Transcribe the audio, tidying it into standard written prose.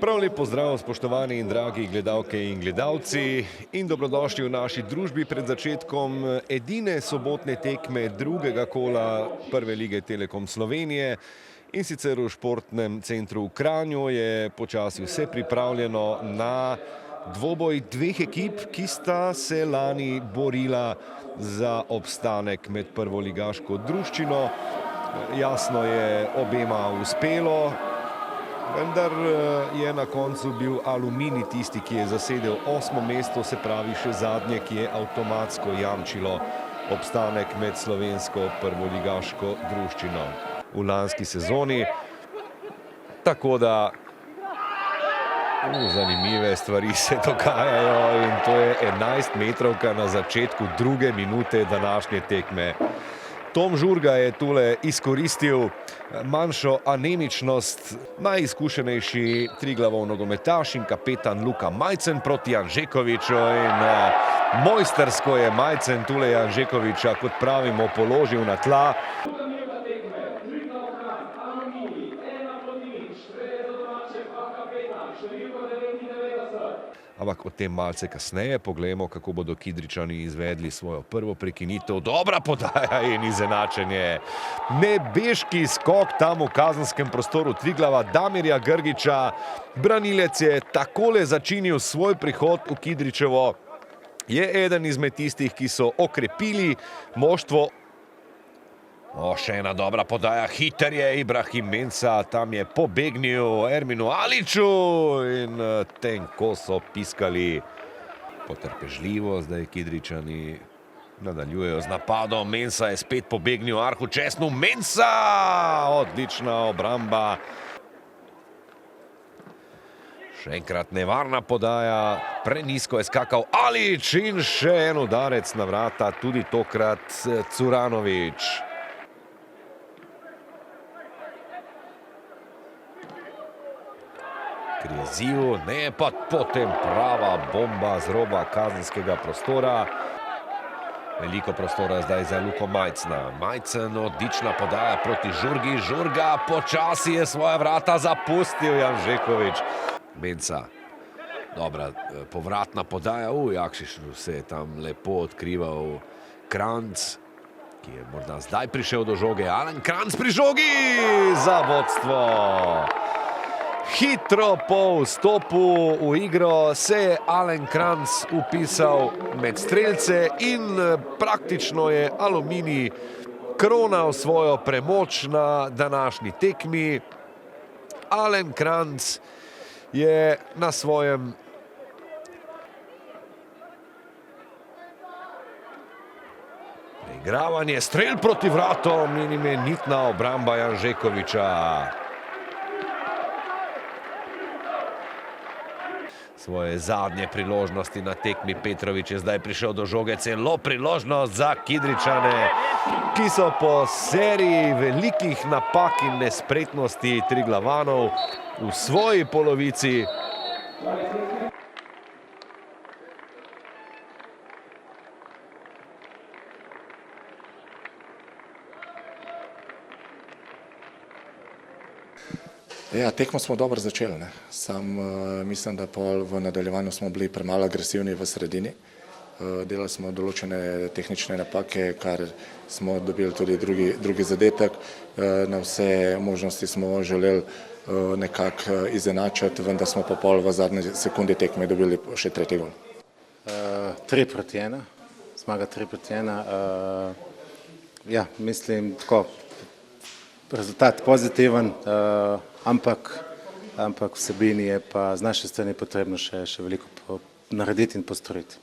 Prav lep pozdrav, spoštovani in dragi gledalke in gledalci, in dobrodošli v naši družbi pred začetkom edine sobotne tekme drugega kola Prve lige Telekom Slovenije. In sicer v športnem centru v Kranju je počasi vse pripravljeno na dvoboj dveh ekip, ki sta se lani borila za obstanek med prvoligaško druščino. Jasno je obema uspelo, vendar je na koncu bil Aluminij tisti, ki je zasedel 8. mesto, se pravi še zadnje, ki je avtomatsko jamčilo obstanek med slovensko prvoligaško druščino v lanski sezoni. Tako da zanimive stvari se dogajajo in to je 11 metrovka na začetku druge minute današnje tekme. Tom Žurga je tule izkoristil manjšo anemičnost. Najizkušenejši Triglavov nogometaš in kapetan Luka Majcen proti Janžekoviču in mojstersko je Majcen tule Janžekoviča, kot pravimo, položil na tla. Ampak o tem malce kasneje. Poglejmo, kako bodo Kidričani izvedli svojo prvo prekinitev. Dobra podaja in izenačenje. Nebeški skok tam v kazenskem prostoru Triglava Damirja Grgiča. Branilec je takole začinil svoj prihod v Kidričevo. Je eden izmed tistih, ki so okrepili moštvo. Še ena dobra podaja, hiter je Ibrahim Mensa, tam je pobegnil Erminu Aliću in tenko so piskali potrpežljivo. Zdaj Kidričani nadaljujejo z napadom, Mensa je spet pobegnil Arhu Česnu, Mensa! Odlična obramba. Še enkrat nevarna podaja, prenizko je skakal Alić in še en udarec na vrata, tudi tokrat Curanović. Kriziv, ne pa potem prava bomba z roba kazenskega prostora. Veliko prostora zdaj za Luko Majcna. Majcen, odlična podaja proti Žurgi. Žurga počasi je svoja vrata zapustil Janžekovič. Mensa, dobra povratna podaja. Jakšič se je tam lepo odkrival. Kranjc, ki je morda zdaj prišel do žoge. Alen Kranjc pri žogi za vodstvo. Hitro po vstopu v igro se je Alen Kranjc vpisal med strelce in praktično je Aluminij kronal svojo premoč na današnji tekmi. Alen Kranjc je na svojem preigravanje, strel proti vratom in imenitna obramba Janžekoviča. Svoje zadnje priložnosti na tekmi Petrović je zdaj prišel do žoge, celo priložnost za Kidričane, ki so po seriji velikih napak in nespretnosti Triglavanov v svoji polovici Ja, tekmo smo dobro začeli. Sam mislim, da v nadaljevanju smo bili premalo agresivni v sredini. Delali smo določene tehnične napake, kar smo dobili tudi drugi zadetek. Na vse možnosti smo želeli nekako izenačiti, vendar smo pa pol v zadnji sekundi tekme dobili še tretji gol. 3-1, zmaga 3-1. Ja, mislim, tako, rezultat pozitiven, ampak vsebini je pa z naše strani potrebno še veliko narediti in postoriti.